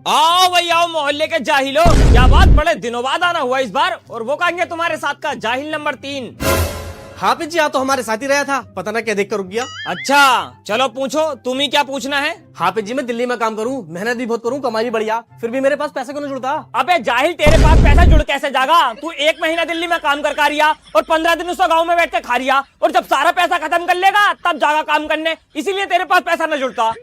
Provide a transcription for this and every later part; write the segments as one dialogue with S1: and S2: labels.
S1: आओ भाई आओ, मोहल्ले के जाहिलो, क्या बात, बड़े दिनों बाद आना हुआ इस बार। और वो कहेंगे तुम्हारे साथ का जाहिल नंबर 3।
S2: हाफिज जी आप तो हमारे साथ ही रहा था, पता ना क्या देख कर रुक गया।
S1: अच्छा चलो पूछो, तुम ही क्या पूछना है।
S2: हाफिज जी मैं दिल्ली में काम करूं, मेहनत भी बहुत करूं, कमाई भी बढ़िया, फिर भी मेरे पास पैसे क्यों नहीं जुड़ता।
S1: अबे जाहिल, तेरे पास पैसा जुड़ कैसे जागा। तू 1 महीना दिल्ली में काम कर रिया और 15 दिन उसका गाँव में बैठ के खा रिया, और जब सारा पैसा खत्म कर लेगा तब जागा काम करने, इसीलिए तेरे पास पैसा न जुड़ता।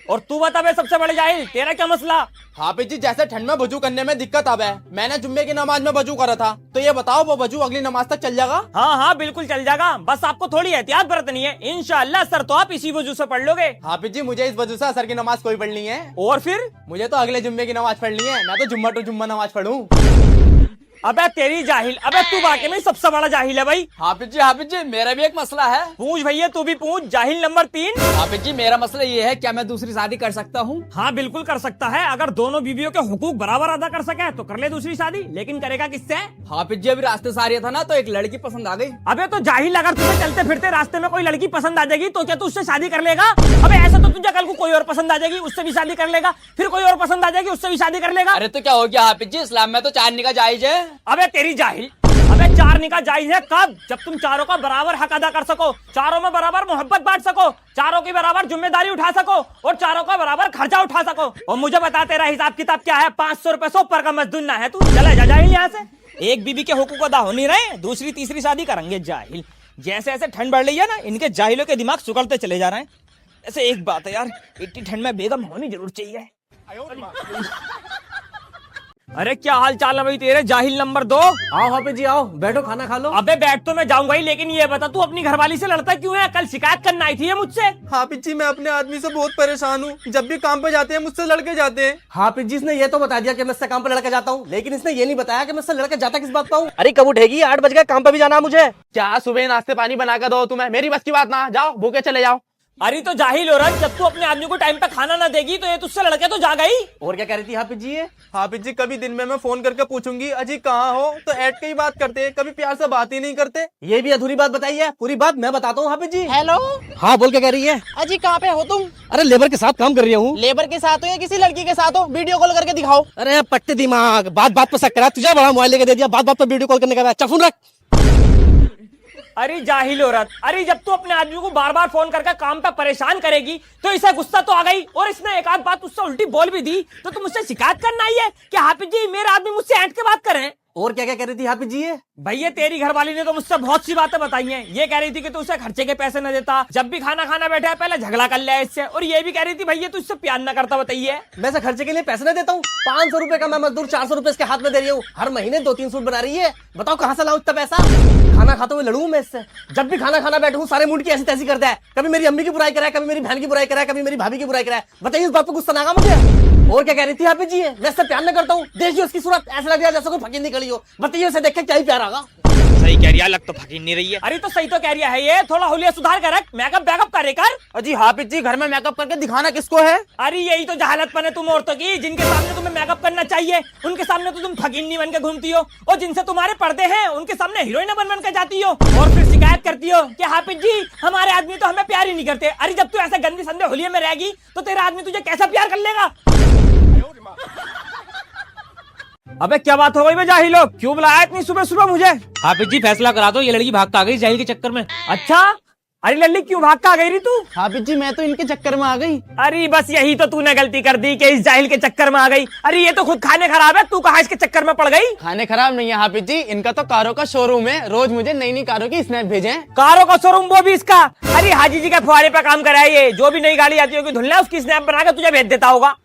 S1: और तू बता बे सबसे बड़े जाहिल, तेरा क्या मसला।
S3: हाफिज जी जैसे ठंड में वजू करने में दिक्कत आवे, मैंने जुम्मे की नमाज में वजू करा था, तो ये बताओ वो वजू अगली नमाज तक चल जाएगा।
S1: हाँ हाँ बिल्कुल चल जाएगा, बस आपको थोड़ी एहतियात बरतनी है। इंशाअल्लाह सर तो आप इसी वजू से पढ़ लोगे।
S3: हाफिज जी मुझे इस वजू से असर की नमाज कोई पढ़नी है,
S1: और फिर
S3: मुझे तो अगले जुम्मे की नमाज पढ़नी है। मैं तो जुम्मा टू जुम्मा नमाज पढ़ूं।
S1: अबे तेरी जाहिल, अबे तू वाकई में सबसे बड़ा जाहिल है भाई।
S4: हाफिज जी मेरा भी एक मसला है।
S1: पूछ भैया, तू भी पूछ, जाहिल नंबर 3।
S4: हाफिज जी मेरा मसला ये है, क्या मैं दूसरी शादी कर सकता हूँ?
S1: हाँ बिल्कुल कर सकता है, अगर दोनों बीवियों के हुकूक बराबर अदा कर सके तो कर ले दूसरी शादी, लेकिन करेगा किससे।
S4: हाफिज जी अभी रास्ते से आ रहा था ना, तो एक लड़की पसंद आ गई।
S1: अबे तो जाहिल, अगर तुझे चलते फिरते रास्ते में कोई लड़की पसंद आ जाएगी तो क्या तू उससे शादी कर लेगा। अबे ऐसा तो तुझे कल को कोई और पसंद आ जाएगी, उससे भी शादी कर लेगा, फिर कोई और पसंद आ जाएगी, उससे भी शादी कर लेगा।
S4: अरे तो क्या हो गया हाफिज जी, इस्लाम में तो 4 निकाह जायज है।
S1: अबे तेरी जाहिल, अबे 4 निकाह जायज है कब, जब तुम चारों का बराबर हक अदा कर सको, चारों में बराबर मोहब्बत बांट सको, चारों की बराबर जिम्मेदारी उठा सको, और चारों का बराबर खर्चा उठा सको। और मुझे बता तेरा हिसाब किताब क्या है। 500 रुपए से ऊपर का मजदूर ना है तू, चला जा जाहिल यहाँ से। एक बीबी के हुकूक अदा हो नहीं रहे, दूसरी तीसरी शादी करेंगे जाहिल। जैसे ऐसे ठंड बढ़ रही है ना, इनके जाहिलों के दिमाग सुकड़ते चले जा रहे हैं। ऐसे एक बात है यार, इतनी ठंड में बेगम होनी जरूर चाहिए। अरे क्या हाल चाल है भाई तेरे, जाहिल नंबर 2।
S2: आओ हाफिज जी आओ, बैठो खाना खा लो।
S1: अबे बैठ तो मैं जाऊंगा ही, लेकिन ये बता तू अपनी घरवाली से लड़ता क्यों है। कल शिकायत करना आई थी ये मुझसे।
S3: हाफिज जी मैं अपने आदमी से बहुत परेशान हूँ, जब भी काम पे जाते हैं मुझसे लड़के जाते हैं।
S2: हाफिज जी इसने ये तो बता दिया कि मैं इससे काम पे लड़के जाता हूँ, लेकिन इसने ये नहीं बताया कि मैं इससे लड़के जाता किस बात पाऊँ। अरे कब उठेगी, 8 बज गए, काम पे भी जाना है मुझे।
S3: क्या सुबह नाश्ते पानी बना कर दो तुम्हें, मेरी बस की बात ना, जाओ भूखे चले जाओ।
S1: अरे तो जाहिल हो रहा, जब तू अपने आदमी को टाइम पे खाना ना देगी तो ये तुझसे लड़के तो जागा ही।
S2: और क्या कह रही थी हाफिज जी ये।
S3: हाफिज जी कभी दिन में मैं फोन करके पूछूंगी अजी कहाँ हो, तो ऐड की ही बात करते हैं, कभी प्यार से बात ही नहीं करते।
S2: ये भी अधूरी बात बताई है, पूरी बात मैं बताता हूँ हाफिज जी।
S5: हेलो।
S2: हाँ बोल क्या कह रही है।
S5: अजी कहाँ पे हो तुम?
S2: अरे लेबर के साथ काम कर रही हूँ।
S5: लेबर के साथ हो या किसी लड़की के साथ हो? वीडियो कॉल करके दिखाओ।
S2: अरे पट्टे दिमाग, बात बात पर शक करा, तुझे बड़ा मोबाइल लेके दे दिया, बात बात पर वीडियो कॉल करने का। चल फोन रख।
S1: अरे जाहिल हो रहा, अरे जब तू अपने आदमी को बार बार फोन करके काम पे परेशान करेगी तो इसे गुस्सा तो आ गई, और इसने एक आध बात उससे उल्टी बोल भी दी तो तुम मुझसे शिकायत करना आई है कि हाफिज जी मेरे आदमी मुझसे ऐंठ के बात करें।
S2: और क्या क्या कह रही थी हाफिज जी ये।
S1: भैया तेरी घरवाली ने तो मुझसे बहुत सी बातें बताई हैं। ये कह रही थी कि तू उसे खर्चे के पैसे न देता, जब भी खाना खाना बैठा है पहले झगड़ा कर लिया इससे, और ये भी कह रही थी भैया तू इससे प्यार न करता। बताइए
S2: मैं से खर्चे के लिए पैसे नहीं देता हूँ। 500 रुपए का मैं मजदूर 400 रुपए इसके हाथ में दे रही हूँ, हर महीने 2-3 सूट बना रही है। बताओ कहाँ से लाऊं इतना पैसा। खाना खाते हुए लड़ूं मैं इससे, जब भी खाना खाना बैठूं सारे मूड की ऐसी तैसी करता है, कभी मेरी अम्मी की बुराई कराए, कभी मेरी बहन की बुराई कराए, कभी मेरी भाभी की बुराई कराए। बताइए इस बात पर गुस्सा ना आगा मुझे। और क्या कह रही थी हाफिज जी मैं इससे प्यार न करता हूँ, देखिए उसकी सूरत ऐसा लग रहा है जैसे कोई फकीर निकली हो। बताइए उसे देख के क्या ही प्यार आगा।
S1: सही कह रही है, लग तो फकीर नहीं रही है। अरे तो सही तो कह रही है ये, थोड़ा हुलिया सुधार कर, मेकअप बैकअप करे कर।
S3: अजी हाफिज जी घर में मेकअप करके दिखाना किसको है।
S1: अरे यही तो जहालतपन है तुम औरतों की, जिनके सामने तुम्हें मेकअप करना चाहिए उनके सामने तो तुम फकीरनी बन के घूमती हो, और जिनसे तुम्हारे पर्दे हैं उनके सामने हीरोइन बन के जाती हो, और फिर शिकायत करती हो कि हाफिज जी हमारे आदमी तो हमें प्यार ही नहीं करते। अरे जब तू ऐसे गंदी संदे होलिये में रहेगी तो तेरा आदमी तुझे कैसा प्यार कर लेगा। अबे क्या बात हो गई बे जाहिलो, क्यों बुलाया इतनी सुबह सुबह मुझे।
S4: हाफिज जी फैसला करा दो, ये लड़की भाग आ गई जाहिल के चक्कर में।
S1: अच्छा, अरे लल्ली क्यों भाग के आ गई रही तू।
S3: हाफिज जी मैं तो इनके चक्कर में आ गई।
S1: अरे बस यही तो तूने गलती कर दी कि इस जाहिल के चक्कर में आ गई। अरे ये तो खुद खाने खराब है, तू कहाँ इसके चक्कर में पड़ गई।
S3: खाने खराब नहीं है हाफिज जी, इनका तो कारों का शोरूम है, रोज मुझे नई नई कारों की स्नैप भेजे।
S1: कारों का शोरूम वो भी इसका। अरे हाजी जी के फुहारे पे काम कराया ये, जो भी नई गाड़ी आती होगी धुलना उसकी स्नैप बना के तुझे भेज देता होगा।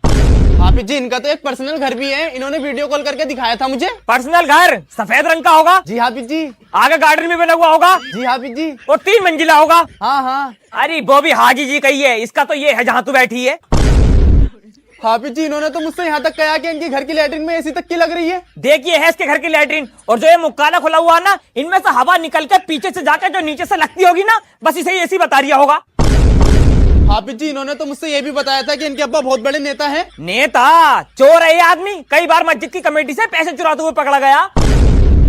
S3: हाफिज जी इनका तो एक पर्सनल घर भी है, इन्होंने वीडियो कॉल करके दिखाया था मुझे।
S1: पर्सनल घर सफेद रंग का होगा।
S3: जी हाफिज जी।
S1: आगे गार्डन भी बना हुआ होगा।
S3: जी हाफिज जी।
S1: और 3 मंजिला होगा।
S3: हाँ हाँ।
S1: अरे वो भी हाजी जी कही है, इसका तो ये है जहाँ तू बैठी है।
S3: हाफिज जी इन्होंने तो मुझसे यहाँ तक कहा कि इनके घर की लैट्रिन में एसी तक की लग रही है।
S1: देखिए है इसके घर की लैट्रिन, और जो ये मुक्काला खुला हुआ है ना, इनमें से हवा निकल के पीछे से जाकर जो नीचे से लगती होगी ना, बस इसे एसी बता रिया होगा।
S3: हाफिज जी इन्होंने तो मुझसे ये भी बताया था कि इनके अब्बा बहुत बड़े नेता हैं।
S1: नेता चोर है ये आदमी, कई बार मस्जिद की कमेटी से पैसे चुराते हुए पकड़ा गया।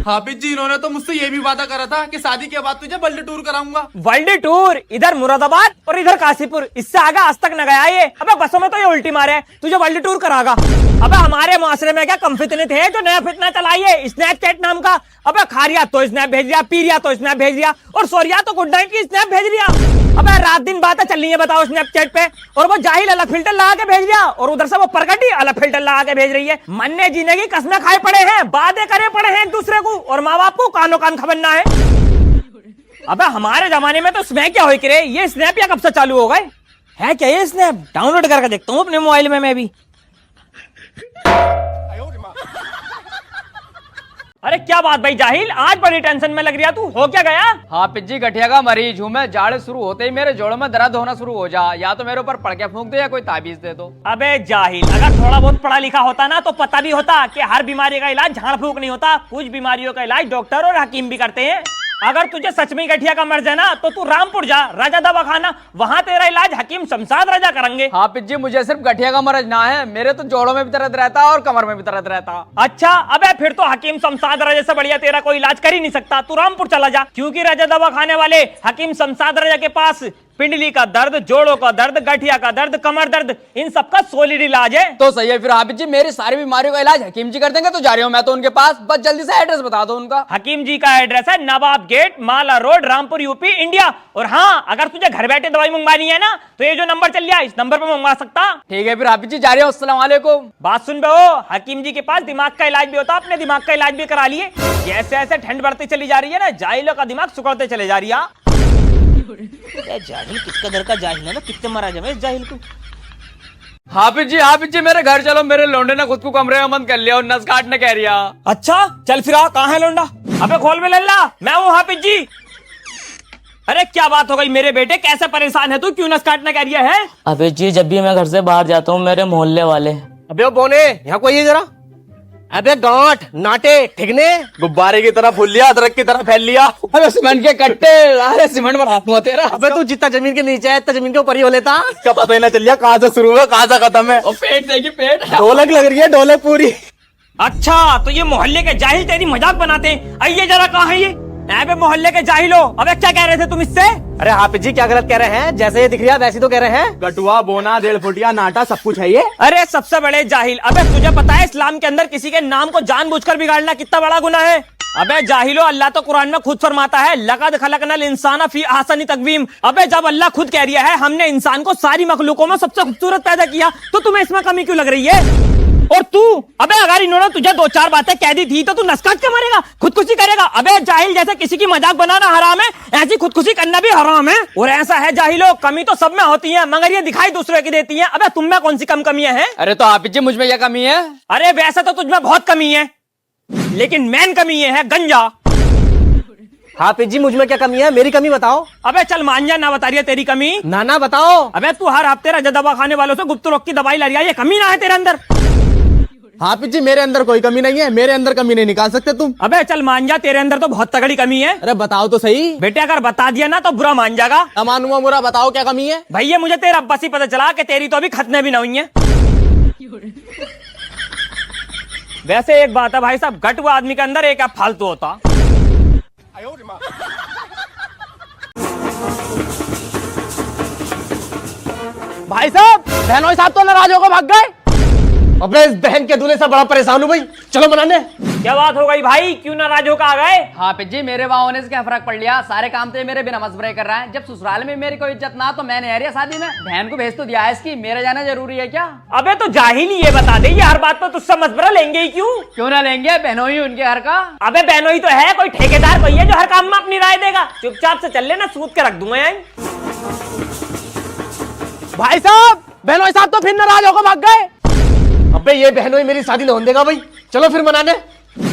S3: हाफिज जी इन्होंने तो मुझसे ये भी वादा करा था कि शादी के बाद तुझे वर्ल्ड टूर कराऊंगा।
S1: वर्ल्ड टूर इधर मुरादाबाद और इधर काशीपुर, इससे आगे आज तक न गया ये। अबे बसों में तो ये उल्टी मारे है, तुझे वर्ल्ड टूर करागा। अबे हमारे मुआशरे में क्या कम फितने थे जो नया फितना चलाइए स्नैपचैट नाम का। अबे खा रिया तो स्नैप भेज रिया, पी रिया तो स्नैप भेज रिया, और सो रिया तो गुड नाइट की स्नैप भेज रिया। अबे रात दिन बातें चल रही है बताओ स्नैपचैट पे, और वो जाहिल अलग फिल्टर लगा के भेज रिया, और उधर से वो प्रगति अलग फिल्टर लगा के भेज रही है। मरने जीने की कसमें खाए पड़े हैं, बातें करे पड़े हैं एक दूसरे को, और माँ बाप को कानो कान खबरना है। अबे हमारे जमाने में तो स्नैप क्या हो के रे, ये स्नैप या कब से चालू हो गए है क्या? ये स्नैप डाउनलोड करके देखता हूँ अपने मोबाइल में मैं भी। अरे क्या बात भाई जाहिल, आज बड़ी टेंशन में लग रही है तू, हो क्या गया?
S4: हाफिज जी गठिया का मरीज हूँ मैं। जाड़े शुरू होते ही मेरे जोड़ों में दर्द होना शुरू हो जा, या तो मेरे ऊपर पड़के फूंक दे या कोई ताबीज दे दो।
S1: अबे जाहिल, अगर थोड़ा बहुत पढ़ा लिखा होता ना तो पता भी होता कि हर बीमारी का इलाज झाड़ फूक नहीं होता, कुछ बीमारियों का इलाज डॉक्टर और हकीम भी करते हैं। अगर तुझे सच में गठिया का मर्ज है ना तो तू रामपुर जा, राजा दवाखाना, वहां तेरा इलाज हकीम शमशाद राजा करेंगे।
S4: हाफिज जी मुझे सिर्फ गठिया का मरज ना है, मेरे तो जोड़ों में भी दर्द रहता और कमर में भी दर्द रहता।
S1: अच्छा, अबे फिर तो हकीम शमशाद राजा से बढ़िया तेरा कोई इलाज कर ही नहीं सकता, तू रामपुर चला जा, क्योंकि राजा दवाखाने वाले हकीम शमशाद राजा के पास पिंडली का दर्द, जोड़ों का दर्द, गठिया का दर्द, कमर दर्द, इन सबका सॉलिड इलाज है।
S4: तो सही है फिर हाफिज जी, मेरी सारी बीमारियों का इलाज हकीम जी कर देंगे। तो जा रही हूँ मैं तो उनके पास, बस जल्दी से एड्रेस बता दो उनका।
S1: हकीम जी का एड्रेस है नवाब गेट, माला रोड, रामपुर यूपी इंडिया। और हाँ, अगर तुझे घर बैठे दवाई मंगवानी है ना तो ये जो नंबर चल रहा है इस नंबर पर मंगवा सकता।
S4: ठीक है फिर हाफिज जी, जा रही हूँ, अस्सलाम वालेकुम।
S1: बात सुन बे, हकीम जी के पास दिमाग का इलाज भी होता, अपने दिमाग का इलाज भी करा लिए। जैसे ऐसे ठंड बढ़ती चली जा रही है ना, जाहिलों का दिमाग सुकड़ते चले जा रही है। जाहिल किसका दर का जाहिल है ना, कितने मारा जाए इस जाहिल को।
S4: हाफिज जी मेरे घर चलो, मेरे लोंडे ने खुद को कमरे में बंद कर लिया और नस काटने कह रिया।
S1: अच्छा चल फिर आ, कहाँ है लोंडा? अबे खोल में लल्ला, मैं हूँ हाफिज जी। अरे क्या बात हो गई मेरे बेटे, कैसे परेशान है तू, क्यों नस काटने कह रिया है?
S6: अबे जी जब भी मैं घर से बाहर जाता हूँ मेरे मोहल्ले वाले।
S2: अबे ओ बोने, यहाँ कोई है जरा। अबे गांठ नाटे ठिकने,
S3: गुब्बारे की तरह फूल लिया, अदरक की तरह फैल लिया।
S4: अरे सीमेंट के कट्टे, अरे सीमेंट बना दूंगा तेरा।
S2: अबे तू जितना जमीन के नीचे है इतना जमीन के ऊपर ही हो लेता।
S3: इसका पता ही ना चल लिया कहाँ से शुरू है कहाँ से खत्म है।
S4: और पेट देखिए पेट।
S3: ढोलक लग रही है, ढोलक पूरी।
S1: अच्छा तो ये मोहल्ले के जाहिल तेरी मजाक बनाते हैं। आइए जरा, कहाँ है ये? अबे मोहल्ले के जाहिलो, अबे क्या कह रहे थे तुम इससे?
S2: अरे हाफिज जी क्या गलत कह रहे हैं, जैसे ये दिख रहा है वैसे तो कह रहे हैं।
S3: गटुआ, बोना, डेढ़ फुटिया, नाटा सब कुछ है ये।
S1: अरे सबसे बड़े जाहिल, अबे तुझे पता है इस्लाम के अंदर किसी के नाम को जानबूझकर बिगाड़ना कितना बड़ा गुनाह है? अबे जाहिलो, अल्लाह तो कुरान में खुद फरमाता है लक़द खलक़नल इंसाना फी अहसनी तक़वीम। अबे जब अल्लाह खुद कह रिया है हमने इंसान को सारी मखलूकों में सबसे खूबसूरत पैदा किया, तो तुम्हें इसमें कमी क्यों लग रही है? और तू, अबे अगर इन्होंने तुझे दो चार बातें कह दी थी तो तू नसकाट के मरेगा, खुदकुशी करेगा। अबे जाहिल, जैसे किसी की मजाक बनाना हराम है ऐसी खुदकुशी करना भी हराम है। और ऐसा है जाहिलो, कमी तो सब में होती है मगर ये दिखाई दूसरे की देती है। अबे तुम में कौन सी कम कमियां हैं?
S4: अरे तो हाफिज जी मुझ में क्या कमी है?
S1: अरे वैसे तो तुझ में बहुत कमी है, लेकिन मेन कमी ये है गंजा।
S2: हाफिज जी मुझ में क्या कमी है, मेरी कमी बताओ।
S1: अबे चल मान जा, ना बता रही है तेरी कमी।
S2: नाना बताओ।
S1: अबे तू हर हफ्ते राजा दवा खाने वालों से गुप्त रोग की दवाई ला रही है, ये कमी ना है तेरे अंदर?
S3: हाफिज जी मेरे अंदर कोई कमी नहीं है, मेरे अंदर कमी नहीं निकाल सकते तुम।
S1: अबे चल मान जा, तेरे अंदर तो बहुत तगड़ी कमी है।
S3: अरे बताओ तो सही।
S1: बेटे अगर बता दिया ना तो बुरा मान जाएगा।
S3: अमानुआ मुरा बताओ क्या कमी है।
S1: भैया मुझे तेरा अब्बा से पता चला कि तेरी तो अभी खतने भी ना हुई है। वैसे एक बात है भाई साहब, गट हुआ आदमी के अंदर एक आप फालतू होता।
S2: भाई साहब, बहनों साहब तो नाराज होकर भाग गए। अबे इस बहन के दूल्हे से बड़ा परेशान हूँ भाई, चलो मनाने।
S1: क्या बात हो गई भाई, क्यों नाराज होकर आ गए?
S4: हाफिज जी मेरे वहाँ होने से क्या फर्क पड़ लिया, सारे काम तो ये मेरे बिना मशवरे कर रहा है। जब ससुराल में मेरी कोई इज्जत ना तो मैंने यार शादी में बहन को भेज तो दिया है इसकी, मेरा जाना जरूरी है क्या?
S1: अबे तो जाहिल ये बता दे, ये हर बात पर तुझसे मशवरा लेंगे ही क्यों?
S4: क्यों ना लेंगे, बहनों ही उनके घर का।
S1: अबे बहनों ही तो है, कोई ठेकेदार कोई है जो हर काम में अपनी राय देगा? चुपचाप से चल लेना, सूद के रख दूंगा यार।
S2: भाई साहब, बहनों साहब तो फिर नाराज होकर भाग गए। अबे ये बहनों ही मेरी शादी नहीं होने देगा भाई, चलो फिर मनाने।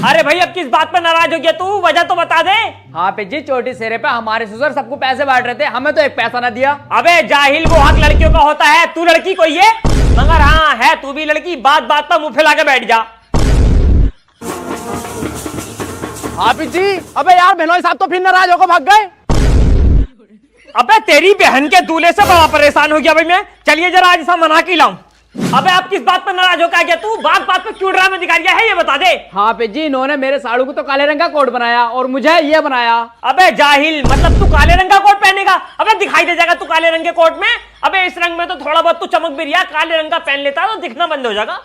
S1: अरे भाई अब किस बात पर नाराज हो गया तू, वजह तो बता दे।
S4: हाफिज जी चोटी सेरे पे हमारे ससुर सबको पैसे बांट रहे थे, हमें तो एक पैसा ना दिया।
S1: अबे जाहिल, वो हक लड़कियों का होता है, तू लड़की कोई है? मगर हाँ है तू भी लड़की, बात बात पर मुंह फैला के बैठ जा।
S2: हाफिज जी, अबे यार बहनों साहब तो फिर नाराज होकर भाग गए।
S1: अबे तेरी बहन के दूल्हे से बड़ा परेशान हो गया भाई मैं, चलिए जरा आज ऐसा मना के लाऊं। अबे आप किस बात पर नाराज होकर आ गया तू? बात बात पे क्यों ड्रामा दिखा रहा है ये बता दे।
S4: हाँ पिज्जी, इन्होंने मेरे साड़ू को तो काले रंग का कोट बनाया और मुझे ये बनाया।
S1: अबे जाहिल, मतलब तू काले रंग का कोट पहनेगा? अबे दिखाई दे जाएगा तू काले रंग के कोट में। अबे इस रंग में तो थोड़ा बहुत तू चमक भी रिया, काले रंग का पहन लेता तो दिखना बंद हो जाएगा।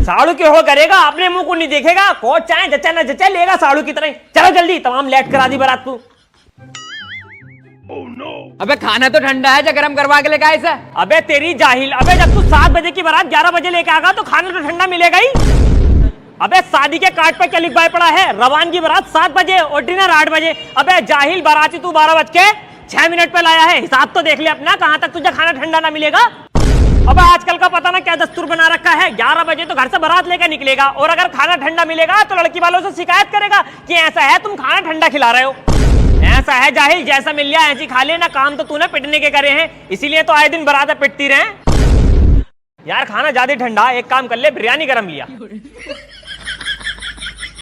S1: साड़ू के हो करेगा, अपने मुंह को नहीं देखेगा। कोट चाहे जचा न जचा लेगा साड़ू की तरह। चलो जल्दी, तमाम लेट करा दी बारात तू।
S4: अबे खाना तो ठंडा है, जो गर्म करवा के लेके आए इसे।
S1: अबे तेरी जाहिल, अबे जब तू 7 बजे की बारात 11 बजे लेके आएगा तो खाना तो ठंडा मिलेगा ही। अबे शादी के कार्ड पे क्या लिखवाया पड़ा है? रवान की बारात 7 बजे और डिनर 8 बजे। अबे जाहिल, बाराती तू 12:06 पे लाया है। हिसाब तो देख ले अपना, कहां तक तुझे खाना ठंडा ना मिलेगा। अबे आजकल का पता ना क्या दस्तूर बना रखा है, 11 बजे तो घर से बारात लेकर निकलेगा और अगर खाना ठंडा मिलेगा तो लड़की वालों से शिकायत करेगा कि ऐसा है तुम खाना ठंडा खिला रहे हो। ऐसा है जाहिल, जैसा मिल गया ऐसी खा लेना। काम तो तूने पिटने के करे हैं, इसीलिए तो आए दिन बारात पिटती रहे। यार खाना ज्यादा ठंडा, एक काम कर ले, बिरयानी गरम लिया।